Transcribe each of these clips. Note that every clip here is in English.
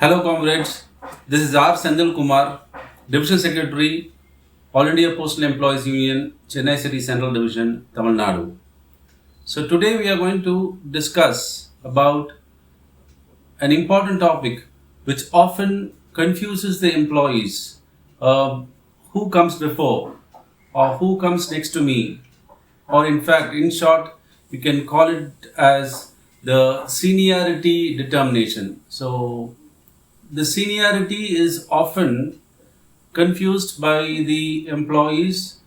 Hello comrades, this is R. Sendil Kumar, Division Secretary, All India Postal Employees Union, Chennai City Central Division, Tamil Nadu. So today we are going to discuss about an important topic which often confuses the employees. Who comes before or who comes next to me, or in fact, in short, we can call it as the seniority determination. So the seniority is often confused by the employees,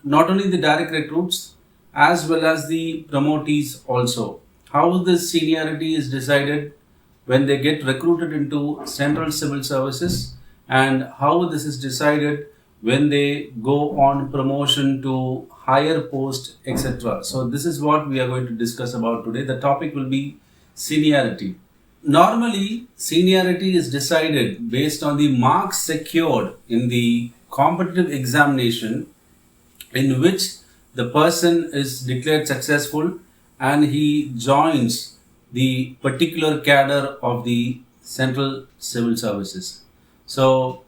not only the direct recruits as well as the promotees also. How this seniority is decided when they get recruited into central civil services, and how this is decided when they go on promotion to higher post, etc. So this is what we are going to discuss about today. The topic will be seniority. Normally, seniority is decided based on the marks secured in the competitive examination in which the person is declared successful and he joins the particular cadre of the central civil services. So,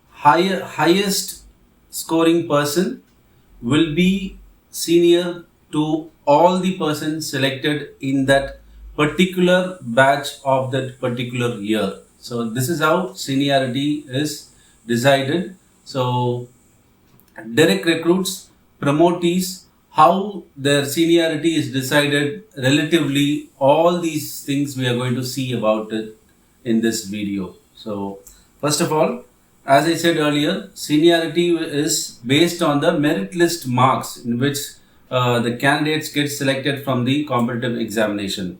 highest scoring person will be senior to all the persons selected in that particular batch of that particular year. So this is how seniority is decided. So direct recruits, promotees, how their seniority is decided relatively, all these things we are going to see about it in this video. So first of all, as I said earlier, seniority is based on the merit list marks in which the candidates get selected from the competitive examination.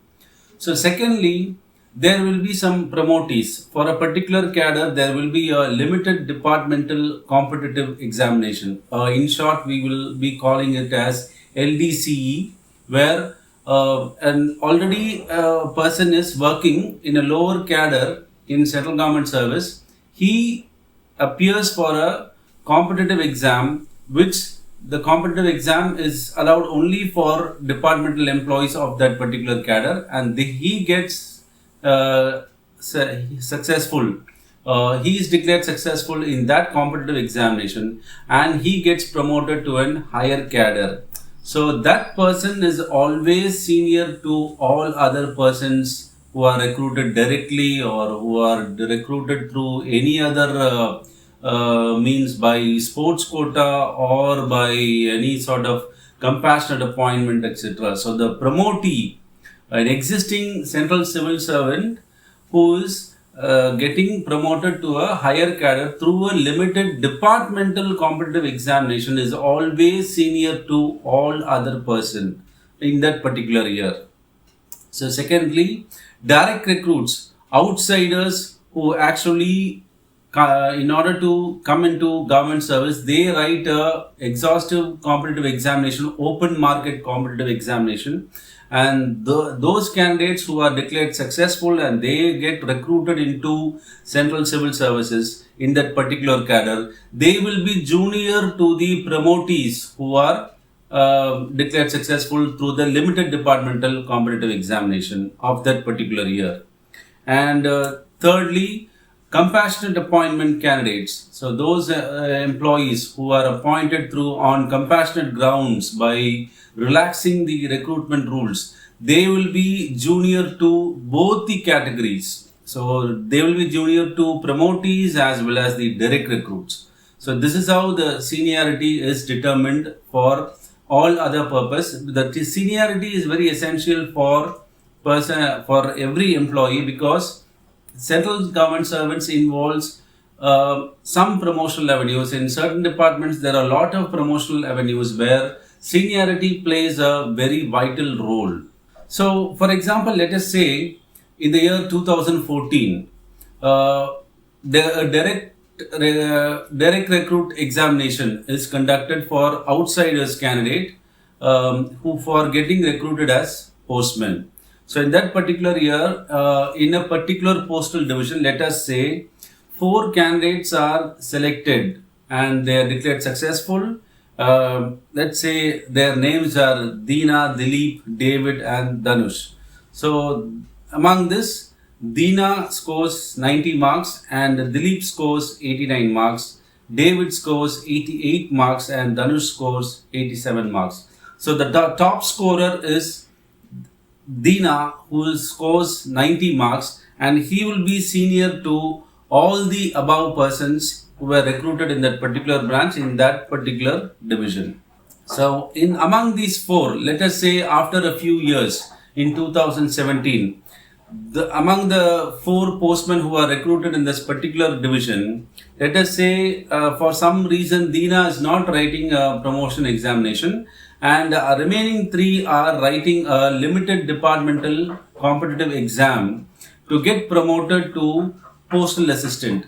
So secondly, there will be some promotees. For a particular cadre, there will be a limited departmental competitive examination. In short, we will be calling it as LDCE, where an already person is working in a lower cadre in central government service. He appears for a competitive exam, which the competitive exam is allowed only for departmental employees of that particular cadre, and he gets successful. He is declared successful in that competitive examination and he gets promoted to an higher cadre. So that person is always senior to all other persons who are recruited directly or who are recruited through any other means, by sports quota or by any sort of compassionate appointment, etc. So the promotee, an existing central civil servant who is getting promoted to a higher cadre through a limited departmental competitive examination, is always senior to all other person in that particular year. So secondly, direct recruits, outsiders who actually in order to come into government service, they write a exhaustive competitive examination, open market competitive examination, and those candidates who are declared successful and they get recruited into central civil services in that particular cadre, they will be junior to the promotees who are declared successful through the limited departmental competitive examination of that particular year. And thirdly, compassionate appointment candidates. So those employees who are appointed through on compassionate grounds by relaxing the recruitment rules, they will be junior to both the categories. So they will be junior to promotees as well as the direct recruits. So this is how the seniority is determined for all other purpose. The seniority is very essential for every employee, because central government servants involves some promotional avenues. In certain departments, there are a lot of promotional avenues where seniority plays a very vital role. So, for example, let us say in the year 2014, the direct recruit examination is conducted for outsiders candidate who for getting recruited as postmen. So in that particular year, in a particular postal division, let us say 4 candidates are selected and they are declared successful. Let's say their names are Deena, Dilip, David and Dhanush. So among this, Deena scores 90 marks and Dilip scores 89 marks. David scores 88 marks and Dhanush scores 87 marks. So the top scorer is Deena, who scores 90 marks, and he will be senior to all the above persons who were recruited in that particular branch in that particular division. So in among these four, let us say after a few years in 2017, among the four postmen who are recruited in this particular division, let us say for some reason Deena is not writing a promotion examination and remaining three are writing a limited departmental competitive exam to get promoted to postal assistant.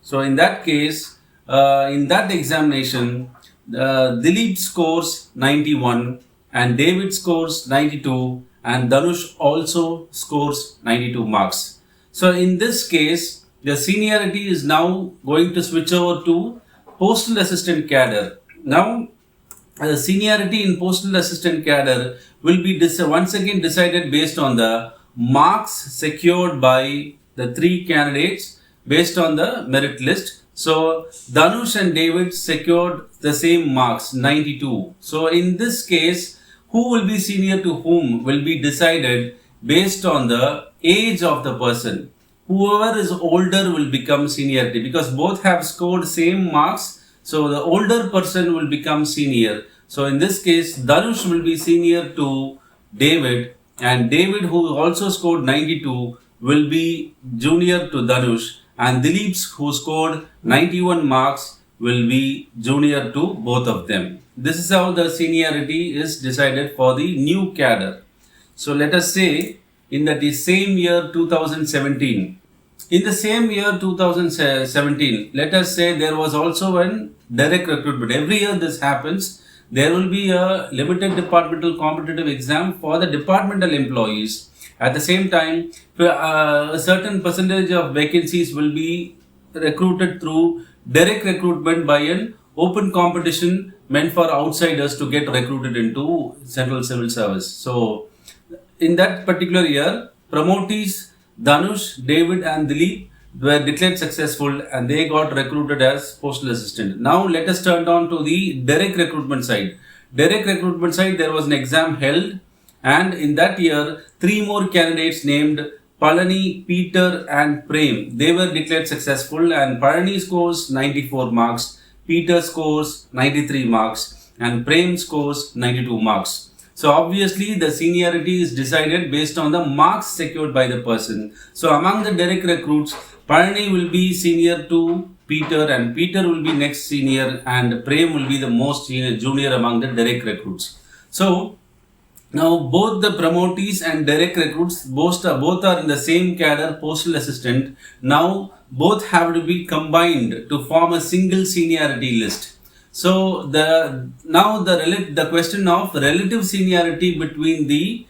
So in that case, in that examination, Dilip scores 91 and David scores 92 and Dhanush also scores 92 marks. So in this case, the seniority is now going to switch over to postal assistant cadre. Now, seniority in postal assistant cadre will be once again decided based on the marks secured by the three candidates based on the merit list. So Dhanush and David secured the same marks, 92. So in this case, who will be senior to whom will be decided based on the age of the person. Whoever is older will become seniority because both have scored same marks. So the older person will become senior. So in this case, Dhanush will be senior to David, and David, who also scored 92, will be junior to Dhanush, and Dilip, who scored 91 marks, will be junior to both of them. This is how the seniority is decided for the new cadre. So let us say in the same year 2017. In the same year 2017, let us say there was also an direct recruitment. Every year this happens. There will be a limited departmental competitive exam for the departmental employees. At the same time, a certain percentage of vacancies will be recruited through direct recruitment by an open competition meant for outsiders to get recruited into Central Civil Service. So, in that particular year, promotees Dhanush, David and Dilip were declared successful and they got recruited as postal assistant. Now let us turn on to the direct recruitment side. Direct recruitment side, there was an exam held, and in that year, three more candidates named Palani, Peter and Prem, they were declared successful, and Palani scores 94 marks, Peter scores 93 marks and Prem scores 92 marks. So obviously the seniority is decided based on the marks secured by the person. So among the direct recruits, Palani will be senior to Peter and Peter will be next senior and Prem will be the most junior among the direct recruits. So now both the promotees and direct recruits both are in the same cadre, postal assistant. Now both have to be combined to form a single seniority list. So the question of relative seniority between the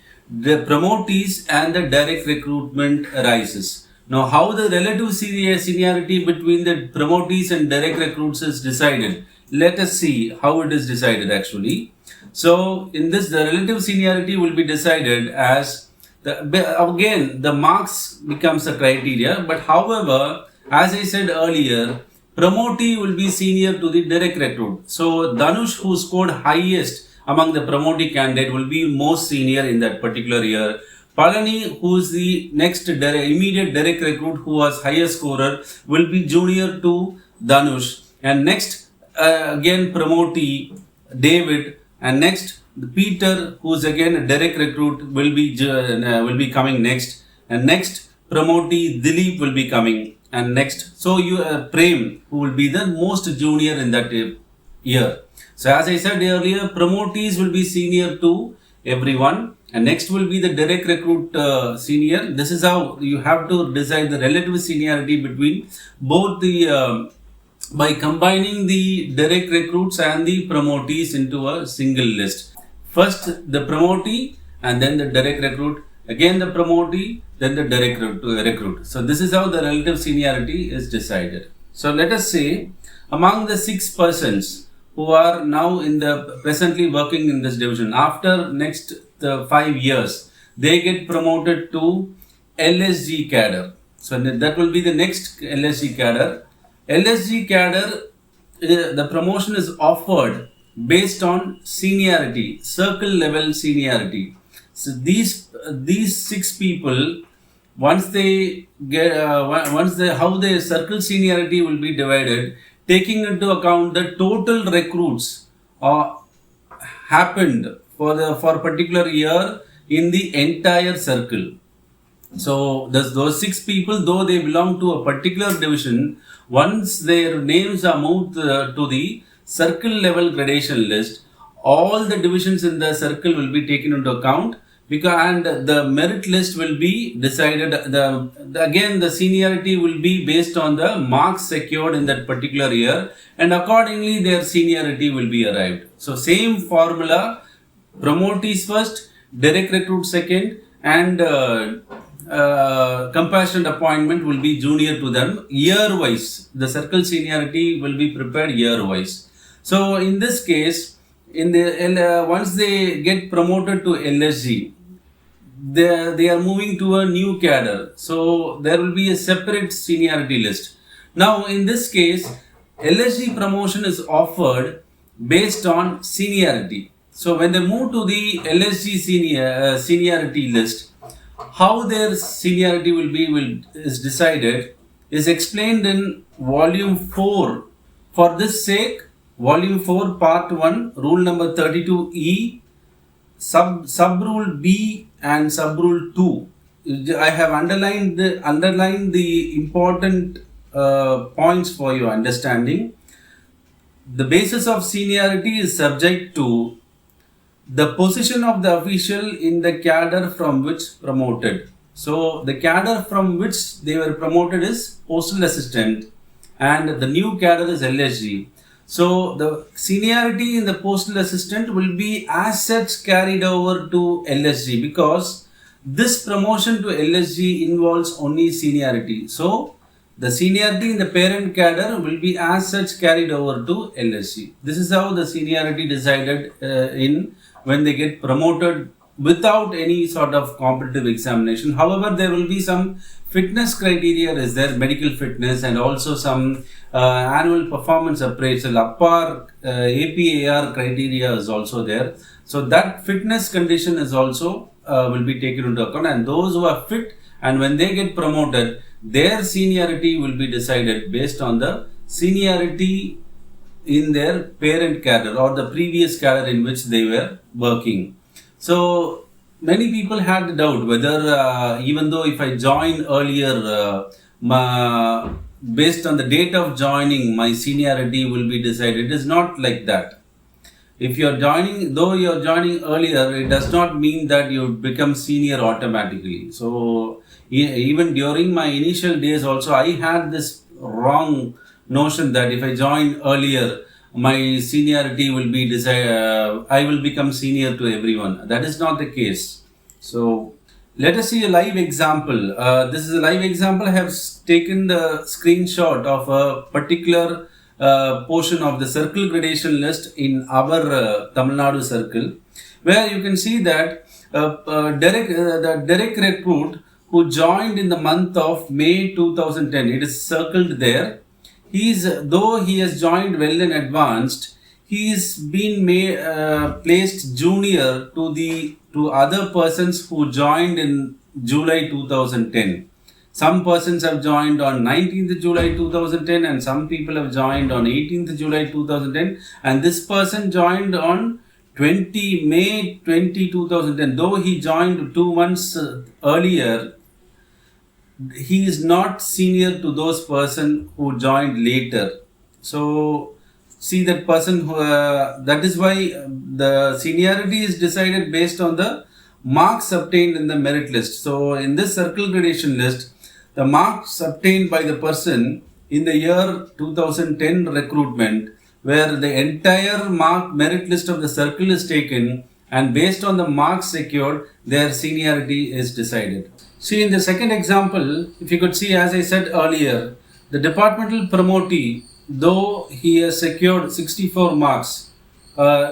promotees and the direct recruitment arises. Now how the relative seniority between the promotees and direct recruits is decided. Let us see how it is decided actually. So in this, the relative seniority will be decided as the marks becomes a criteria, but however, as I said earlier, promotee will be senior to the direct recruit. So Dhanush, who scored highest among the promotee candidate, will be most senior in that particular year. Palani, who is the next immediate direct recruit who was highest scorer, will be junior to Dhanush. And next, again promotee David, and next Peter, who is again a direct recruit, will be coming next. And next promotee Dilip will be coming. And next, so you Prem, who will be the most junior in that year. So as I said earlier, promotees will be senior to everyone, and next will be the direct recruit senior. This is how you have to decide the relative seniority between both the by combining the direct recruits and the promotees into a single list. First the promotee and then the direct recruit, again the promotee, then the direct recruit. So this is how the relative seniority is decided. So let us say among the 6 persons who are now presently working in this division, after next 5 years, they get promoted to LHC cadre. So that will be the next LHC cadre. LHC cadre, the promotion is offered based on seniority, circle level seniority. So these 6 people, once they get how their circle seniority will be divided, taking into account the total recruits happened for particular year in the entire circle. So those 6 people, though they belong to a particular division, once their names are moved to the circle level gradation list, all the divisions in the circle will be taken into account, and the merit list will be decided. Again, the seniority will be based on the marks secured in that particular year, and accordingly their seniority will be arrived. So same formula: promotees first, direct recruit second, and compassionate appointment will be junior to them year wise. The circle seniority will be prepared year wise. So in this case, once they get promoted to LHC, they are moving to a new cadre. So there will be a separate seniority list. Now in this case, LHC promotion is offered based on seniority. So when they move to the LHC seniority list, how their seniority is decided is explained in volume 4. For this sake, volume 4 part 1, rule number 32E, sub rule B and sub rule 2. I have underlined the important points for your understanding. The basis of seniority is subject to the position of the official in the cadre from which promoted. So the cadre from which they were promoted is postal assistant, and the new cadre is LHC. So the seniority in the postal assistant will be as such carried over to LHC, because this promotion to LHC involves only seniority. So the seniority in the parent cadre will be as such carried over to LHC. This is how the seniority decided when they get promoted without any sort of competitive examination. However, there will be some fitness criteria is there, medical fitness, and also some annual performance appraisal, APAR criteria is also there. So that fitness condition is also will be taken into account, and those who are fit and when they get promoted, their seniority will be decided based on the seniority in their parent cadre or the previous cadre in which they were working. So many people had the doubt whether even though if I join earlier, based on the date of joining, my seniority will be decided. It is not like that. If you are joining, though you are joining earlier, it does not mean that you become senior automatically. So even during my initial days also, I had this wrong notion that if I join earlier, my seniority will be I will become senior to everyone. That is not the case. So let us see a live example. This is a live example. I have taken the screenshot of a particular portion of the circle gradation list in our Tamil Nadu circle, where you can see that the direct recruit who joined in the month of May 2010, it is circled there. Though he has joined well in advanced, he's been placed junior to other persons who joined in July 2010. Some persons have joined on 19th July 2010, and some people have joined on 18th July 2010, and this person joined on May 20, 2010. Though he joined 2 months earlier, he is not senior to those person who joined later. So see that person who, that is why the seniority is decided based on the marks obtained in the merit list. So in this circle gradation list, the marks obtained by the person in the year 2010 recruitment, where the entire merit list of the circle is taken, and based on the marks secured, their seniority is decided. See, in the second example, if you could see, as I said earlier, the departmental promotee, though he has secured 64 marks,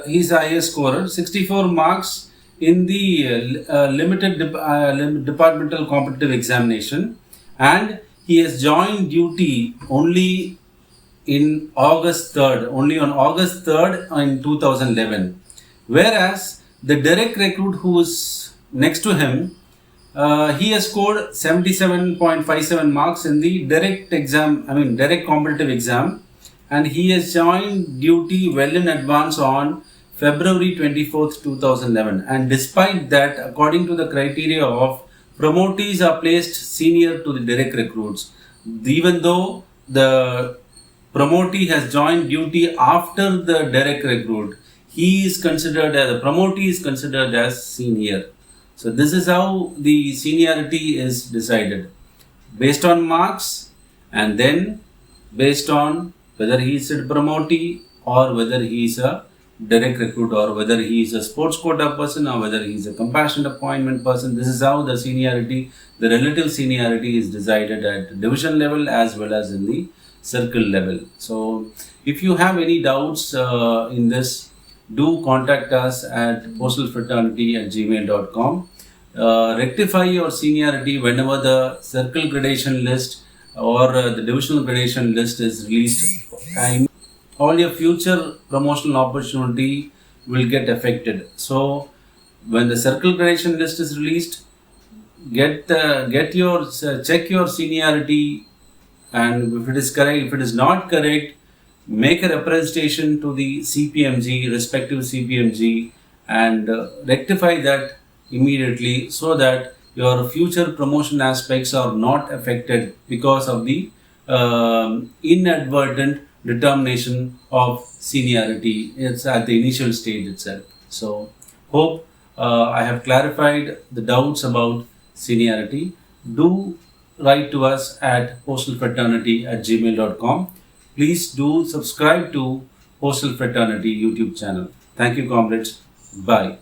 he's a highest scorer, 64 marks in the limited departmental competitive examination, and he has joined duty only in August 3rd, only on August 3rd in 2011. Whereas the direct recruit who is next to him, he has scored 77.57 marks in the direct competitive exam, and he has joined duty well in advance on February 24th, 2011. And despite that, according to the criteria of promotees are placed senior to the direct recruits, even though the promotee has joined duty after the direct recruit, he is considered as the promotee is considered as senior. So this is how the seniority is decided, based on marks, and then based on whether he is a promotee or whether he is a direct recruit, or whether he is a sports quota person or whether he is a compassionate appointment person. This is how the seniority, the relative seniority, is decided at division level as well as in the circle level. So if you have any doubts in this, do contact us at postalfraternity@gmail.com. Rectify your seniority whenever the circle gradation list or the divisional gradation list is released. All your future promotional opportunity will get affected. So when the circle gradation list is released, check your seniority, and if it is correct, if it is not correct, make a representation to the CPMG, respective CPMG, and rectify that immediately, so that your future promotion aspects are not affected because of the inadvertent determination of seniority. It's at the initial stage itself. So hope I have clarified the doubts about seniority. Do write to us at postalfraternity@gmail.com. Please do subscribe to Postal Fraternity YouTube channel. Thank you, comrades. Bye.